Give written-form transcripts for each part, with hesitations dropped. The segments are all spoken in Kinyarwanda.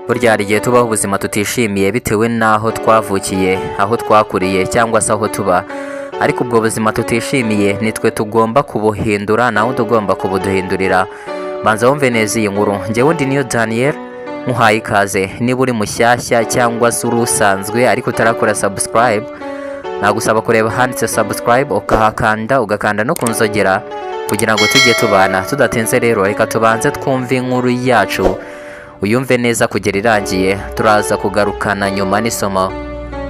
Burya hari igihe tubaho ubuzima tutishimiye bitewe n'aho twavukiye, aho twakuriye cyangwa se aho tuba, ariko ubwo buzima tutishimiye nitwe tugomba kubuhindura, nawe tugomba kubuduhindurira. Banza wumve neza iyi nkuru. Njyewe ndi niyo Daniel, nkuhaye ikaze. Niba uri mushyashya cyangwa se uri usanzwe ariko utarakora subscribe, nagusaba kureba handitse subscribe ukahakanda, ugakanda no kunzogera kugira ngo tujye tubana. Tudatinze rero, reka tubanze twumve inkuru yacu uyumve neza kugera irangiye, turaza kugarukana nyuma n'isomo.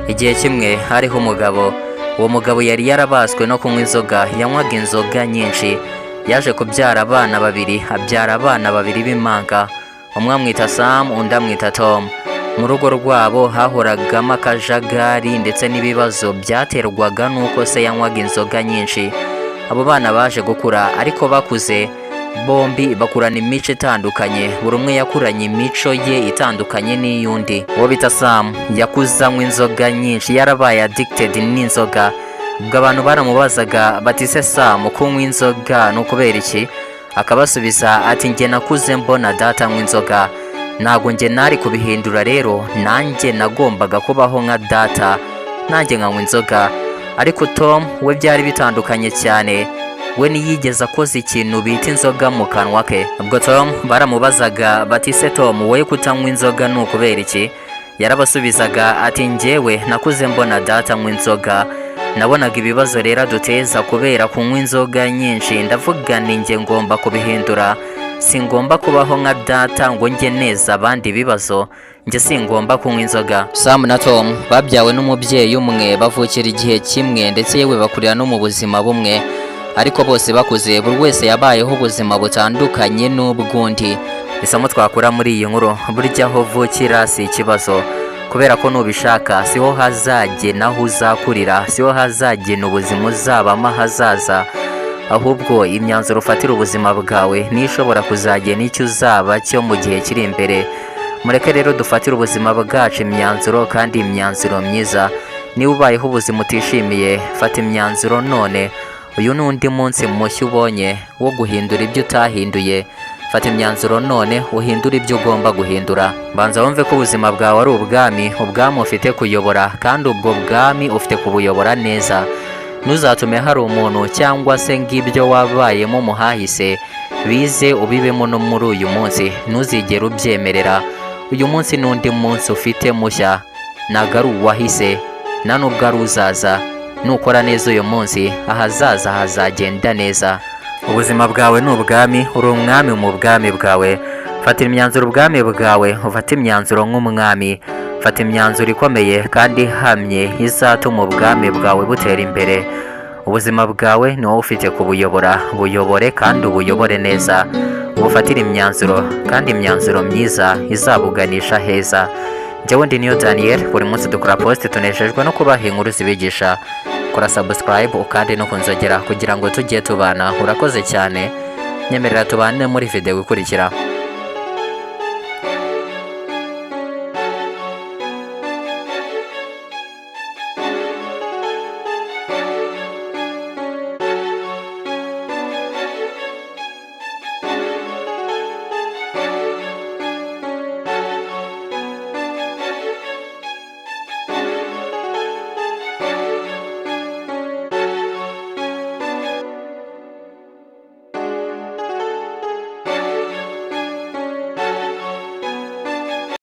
Igihe kimwe hariho umugabo. Uwo mugabo yari yarabaswe no kunywa inzoga, yanywaga inzoga nyinshi. Yaje kubyara abana babiri, abyara abana babiri b'impanga. Umwe amwita Sam, undi amwita Tom. Mu rugo rwabo hahoragamo akajagari ndetse n'ibibazo byaterwaga n'uko se yanywaga inzoga nyinshi. Abo bana baje gukura, ariko bakuze bombi bakurana imico itandukanye. Buri umwe yakuranye imico ye itandukanye n'iy'undi. Uwo bita Sam yakuze anywa inzoga nyinshi, yarabaye addicted n'inzoga. Ubwo abantu baramubazaga bati se Sam, kunywa inzoga ni ukubera iki? Akabasubiza ati njye nakuze mbona data anywa inzoga, ntabwo njye nari kubihindura, rero nanjye nagombaga kubaho nka data, nanjye nkanywa inzoga. Ariko Tom we byari bitandukanye cyane, we ntiyigeze akoze ikintu bita inzoga mu kanwa ke. Ubwo Tom baramubazaga bati se Tom, wowe kutanywa inzoga ni ukubera iki? Yarabasubizaga ati njyewe nakuze mbona data anywa inzoga, nabonaga ibibazo rero duteza kubera kunywa inzoga nyinshi, ndavuga ni njye ngomba kubihindura. Singomba kubaho nka data ngo njye neza abandi ibibazo, njye singomba kunywa inzoga. Sam na Tom babyawe n'umubyeyi umwe, bavukira igihe kimwe ndetse yewe bakurira no mu buzima bumwe, ariko bose bakuze buri wese yabayeho ubuzima butandukanye n'ubw'undi. Isomo twakura muri iyi nkuru, burya aho uvukira si ikibazo, kubera ko nubishaka siho hazagena aho uzakurira, siho hazagena ubuzima uzabamo hazaza, ahubwo imyanzuro ufatira ubuzima bwawe niyo ishobora kuzagena icyo uzaba cyo mu gihe kiri imbere. Mureke rero dufatire ubuzima bwacu imyanzuro, kandi imyanzuro myiza. Niba ubayeho ubuzima utishimiye, fata imyanzuro none. Uyu ni undi munsi mushya ubonye wo guhindura ibyo utahinduye. Fata imyanzuro none, uhindura ibyo ugomba guhindura. Banza wumve ko ubuzima bwawe ari ubwami, ubwami ufite kuyobora, kandi ubwo bwami ufite kubuyobora neza. Ntuzatume hari umuntu cyangwa se ngibyo wabayemo mu hahise bize ubibemo no muri uyu munsi. Ntuzigere ubyemerera. Uyu munsi n'undi munsi ufite mushya, ntabwo ari uwahise, nta nubwo ari uzaza. Nukora neza uyu munsi, ahazaza hazagenda neza. Ubuzima bwawe ni ubwami, uri umwami mu bwami bwawe. Fatira imyanzuro ubwami bwawe, ufate imyanzuro nk'umwami. Fata imyanzuro ikomeye kandi ihamye izatuma ubwami bwawe butera imbere. Ubuzima bwawe ni wowe ufite kubuyobora, buyobore kandi ubuyobore neza. Ubufatire imyanzuro, kandi imyanzuro myiza izabuganisha heza. Njyewe ndi niyo Daniel, buri munsi dukora post, tunejejwe no kubaha inkuru zibigisha. Kora subscribe ukande no kunzogera kugira ngo tujye tubana. Urakoze cyane, nyemerera tubane muri video ikurikira.